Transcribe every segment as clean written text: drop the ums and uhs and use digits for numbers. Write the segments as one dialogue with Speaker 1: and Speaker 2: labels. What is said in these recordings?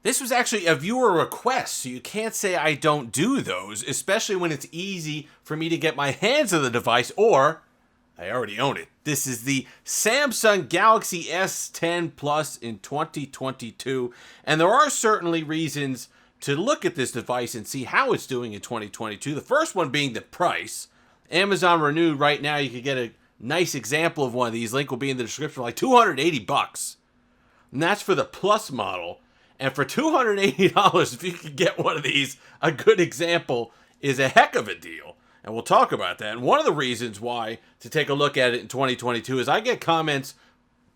Speaker 1: This was actually a viewer request, so you can't say I don't do those, especially when it's easy for me to get my hands on the device, or I already own it. This is the Samsung Galaxy S10 Plus in 2022, and there are certainly reasons to look at this device and see how it's doing in 2022. The first one being the price. Amazon Renewed right now, you could get a nice example of one of these. Link will be in the description, like $280. And that's for the Plus model. And for $280, if you could get one of these, a good example is a heck of a deal. And we'll talk about that. And one of the reasons why to take a look at it in 2022 is I get comments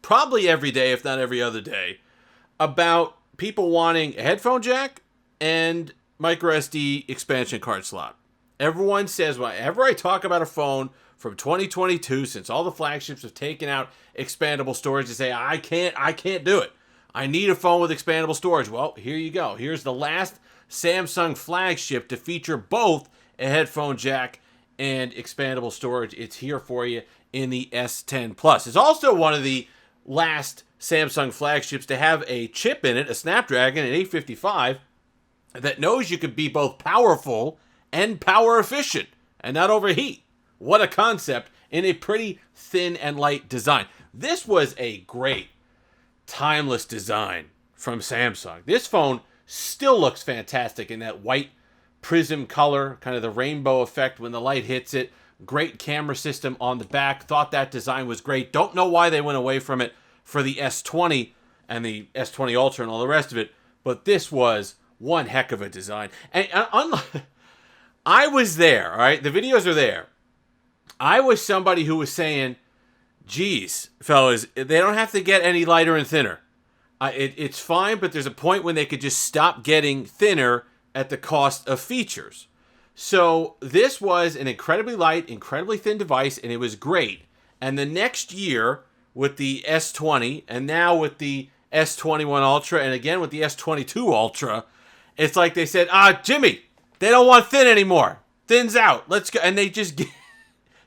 Speaker 1: probably every day, if not every other day, about people wanting a headphone jack and micro SD expansion card slot. Everyone says, whenever I talk about a phone from 2022, since all the flagships have taken out expandable storage, they say, I can't do it. I need a phone with expandable storage. Well, here you go. Here's the last Samsung flagship to feature both a headphone jack and expandable storage. It's here for you in the S10 Plus. It's also one of the last Samsung flagships to have a chip in it, a Snapdragon, an 855, that knows you can be both powerful and power efficient and not overheat. What a concept in a pretty thin and light design. This was a great timeless design from Samsung. This phone still looks fantastic in that white prism color, kind of the rainbow effect when the light hits it. Great camera system on the back. Thought that design was great. Don't know why they went away from it for the S20 and the S20 Ultra and all the rest of it, but this was one heck of a design. And I was there, all right? The videos are there. I was somebody who was saying, geez, fellas, they don't have to get any lighter and thinner. It's fine, but there's a point when they could just stop getting thinner at the cost of features. So this was an incredibly light, incredibly thin device, and it was great. And the next year, with the S20, and now with the S21 Ultra, and again with the S22 Ultra, it's like they said, Jimmy, they don't want thin anymore. Thin's out. Let's go. And they just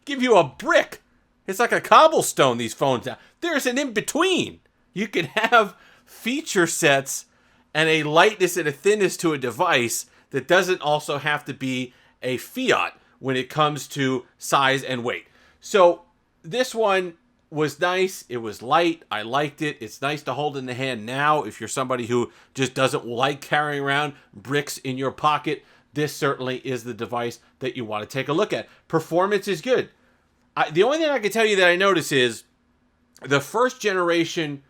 Speaker 1: give you a brick. It's like a cobblestone, these phones now. There's an in-between. You can have feature sets and a lightness and a thinness to a device that doesn't also have to be a fiat when it comes to size and weight. So this one was nice. It was light. I liked it. It's nice to hold in the hand now if you're somebody who just doesn't like carrying around bricks in your pocket. This certainly is the device that you want to take a look at. Performance is good. The only thing I can tell you that I notice is the first generation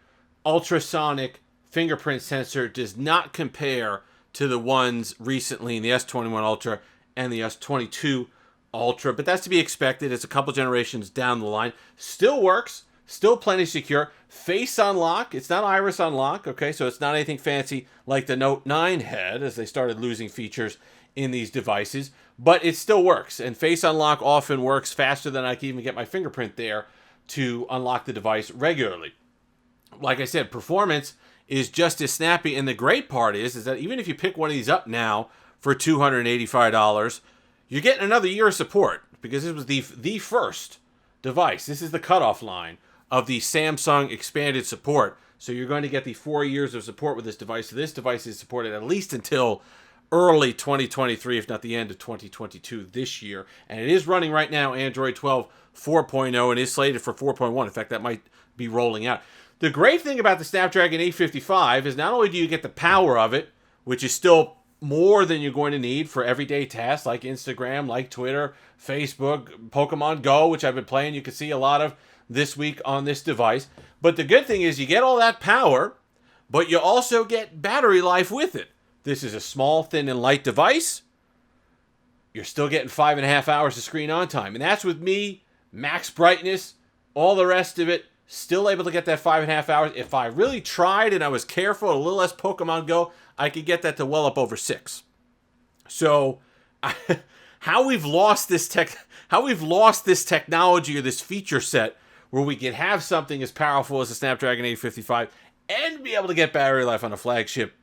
Speaker 1: ultrasonic fingerprint sensor does not compare to the ones recently in the S21 Ultra and the S22 Ultra, but that's to be expected. It's a couple generations down the line. Still works, still plenty secure. Face unlock, it's not iris unlock, okay, so it's not anything fancy like the Note 9 had as they started losing features in these devices, but it still works. And face unlock often works faster than I can even get my fingerprint there to unlock the device regularly. Like I said, performance is just as snappy, and the great part is that even if you pick one of these up now for $285, you're getting another year of support because this was the first device. This is the cutoff line of the Samsung expanded support. So you're going to get the 4 years of support with this device. So this device is supported at least until early 2023, if not the end of 2022 this year. And it is running right now Android 12 4.0 and is slated for 4.1. In fact, that might be rolling out. The great thing about the Snapdragon 855 is not only do you get the power of it, which is still more than you're going to need for everyday tasks like Instagram, like Twitter, Facebook, Pokemon Go, which I've been playing. You can see a lot of this week on this device. But the good thing is you get all that power, but you also get battery life with it. This is a small, thin, and light device. You're still getting 5.5 hours of screen on time. And that's with me, max brightness, all the rest of it. Still able to get that 5.5 hours. If I really tried and I was careful, a little less Pokemon Go, I could get that to well up over 6. So, how we've lost this technology or this feature set where we could have something as powerful as the Snapdragon 855 and be able to get battery life on a flagship,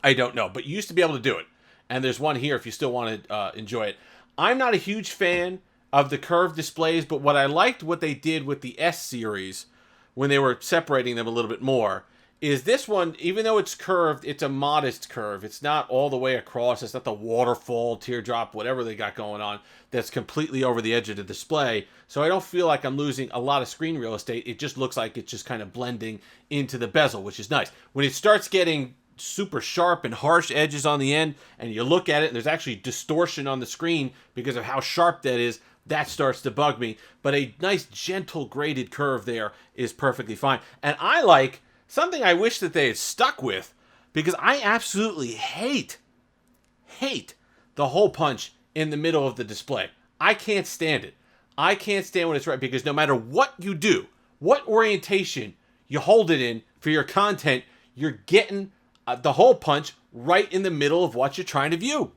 Speaker 1: I don't know. But you used to be able to do it. And there's one here if you still want to enjoy it. I'm not a huge fan of the curved displays, but what I liked what they did with the S series when they were separating them a little bit more is this one, even though it's curved, it's a modest curve. It's not all the way across. It's not the waterfall, teardrop, whatever they got going on that's completely over the edge of the display. So I don't feel like I'm losing a lot of screen real estate. It just looks like it's just kind of blending into the bezel, which is nice. When it starts getting super sharp and harsh edges on the end, and you look at it, and there's actually distortion on the screen because of how sharp that is, that starts to bug me. But a nice, gentle, graded curve there is perfectly fine. And I like something I wish that they had stuck with, because I absolutely hate the hole punch in the middle of the display. I can't stand it. I can't stand when it's right, because no matter what you do, what orientation you hold it in for your content, you're getting the hole punch right in the middle of what you're trying to view.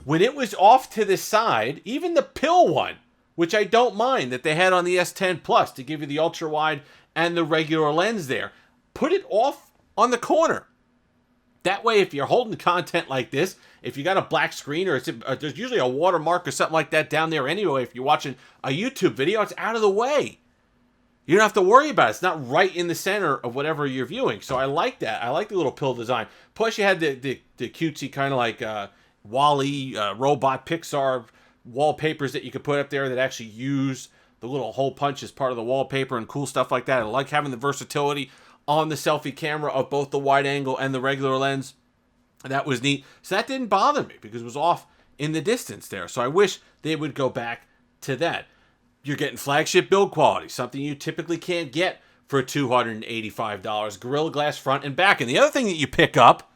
Speaker 1: When it was off to the side, even the pill one, which I don't mind that they had on the S10 Plus to give you the ultra wide and the regular lens there, put it off on the corner. That way, if you're holding content like this, if you got a black screen or there's usually a watermark or something like that down there anyway, if you're watching a YouTube video, it's out of the way. You don't have to worry about it. It's not right in the center of whatever you're viewing. So I like that. I like the little pill design. Plus, you had the cutesy kind of like Wall-E, robot, Pixar wallpapers that you could put up there that actually use the little hole punch as part of the wallpaper and cool stuff like that. I like having the versatility on the selfie camera of both the wide angle and the regular lens. That was neat. So that didn't bother me because it was off in the distance there. So I wish they would go back to that. You're getting flagship build quality, something you typically can't get for $285. Gorilla Glass front and back. And the other thing that you pick up,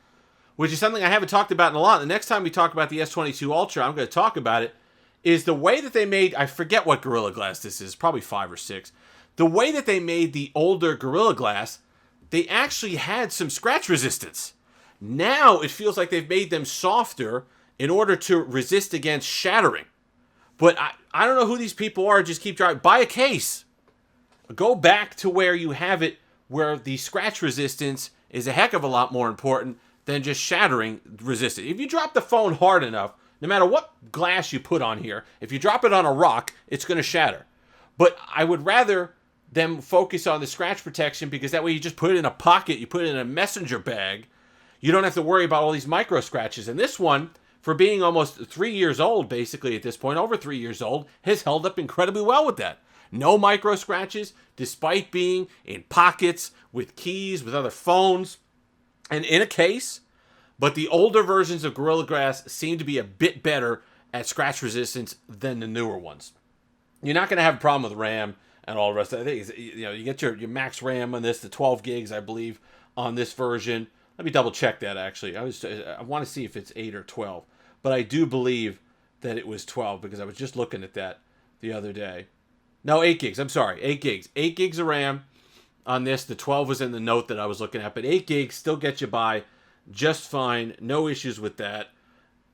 Speaker 1: which is something I haven't talked about in a lot, the next time we talk about the S22 Ultra, I'm going to talk about it, is the way that they made, I forget what Gorilla Glass this is, probably 5 or 6. The way that they made the older Gorilla Glass, they actually had some scratch resistance. Now it feels like they've made them softer in order to resist against shattering. But I don't know who these people are. Just keep trying. Buy a case. Go back to where you have it, where the scratch resistance is a heck of a lot more important than just shattering resistance. If you drop the phone hard enough, no matter what glass you put on here, if you drop it on a rock, it's going to shatter. But I would rather them focus on the scratch protection, because that way you just put it in a pocket, you put it in a messenger bag. You don't have to worry about all these micro scratches. And this one, for being almost 3 years old, basically at this point, over 3 years old, has held up incredibly well with that. No micro scratches, despite being in pockets, with keys, with other phones, and in a case. But the older versions of Gorilla Glass seem to be a bit better at scratch resistance than the newer ones. You're not going to have a problem with RAM and all the rest of it. You get your max RAM on this, the 12 gigs, I believe, on this version. Let me double check that, actually. I want to see if it's 8 or 12. But I do believe that it was 12, because I was just looking at that the other day. No, 8 gigs. I'm sorry. 8 gigs. 8 gigs of RAM on this. The 12 was in the note that I was looking at. But 8 gigs still get you by just fine. No issues with that.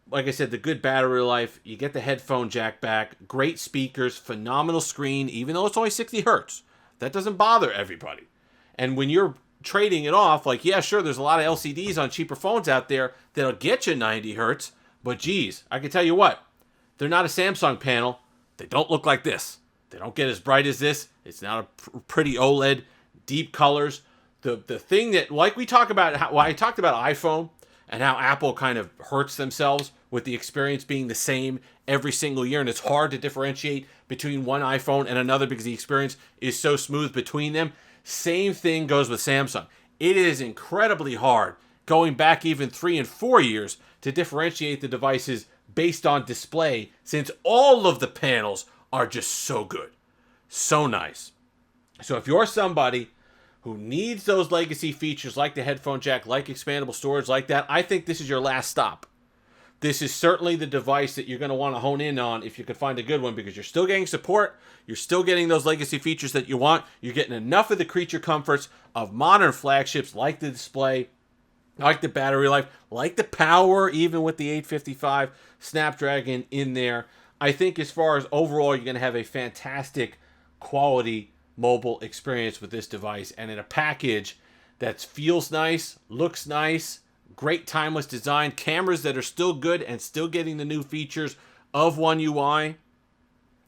Speaker 1: Like I said, the good battery life. You get the headphone jack back. Great speakers. Phenomenal screen, even though it's only 60 hertz. That doesn't bother everybody. And when you're trading it off, like, yeah, sure, there's a lot of LCDs on cheaper phones out there that'll get you 90 hertz. But geez, I can tell you what, they're not a Samsung panel. They don't look like this. They don't get as bright as this. It's not a pretty OLED, deep colors. The thing that, like we talk about, I talked about iPhone and how Apple kind of hurts themselves with the experience being the same every single year, and it's hard to differentiate between one iPhone and another because the experience is so smooth between them. Same thing goes with Samsung. It is incredibly hard, going back even 3 and 4 years, to differentiate the devices based on display, since all of the panels are just so good. So nice. So if you're somebody who needs those legacy features like the headphone jack, like expandable storage, like that, I think this is your last stop. This is certainly the device that you're going to want to hone in on if you could find a good one, because you're still getting support, you're still getting those legacy features that you want, you're getting enough of the creature comforts of modern flagships like the display, like the battery life, like the power, even with the 855 Snapdragon in there. I think as far as overall, you're going to have a fantastic quality mobile experience with this device, and in a package that feels nice, looks nice, great timeless design, cameras that are still good and still getting the new features of One UI.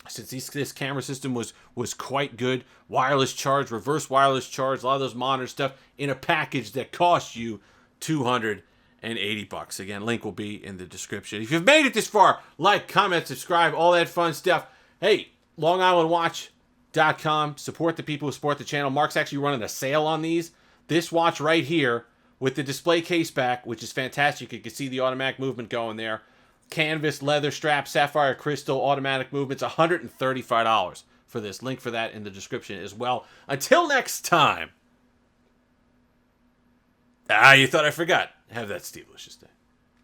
Speaker 1: since this camera system was quite good. Wireless charge, reverse wireless charge, a lot of those monitor stuff in a package that costs you $280. Again, link will be in the description. If you've made it this far, like, comment, subscribe, all that fun stuff. Hey, LongIslandWatch.com. Support the people who support the channel. Mark's actually running a sale on these. This watch right here with the display case back, which is fantastic. You can see the automatic movement going there. Canvas, leather strap, sapphire crystal, automatic movements, $135 for this. Link for that in the description as well. Until next time. You thought I forgot. Have that Steve-licious day.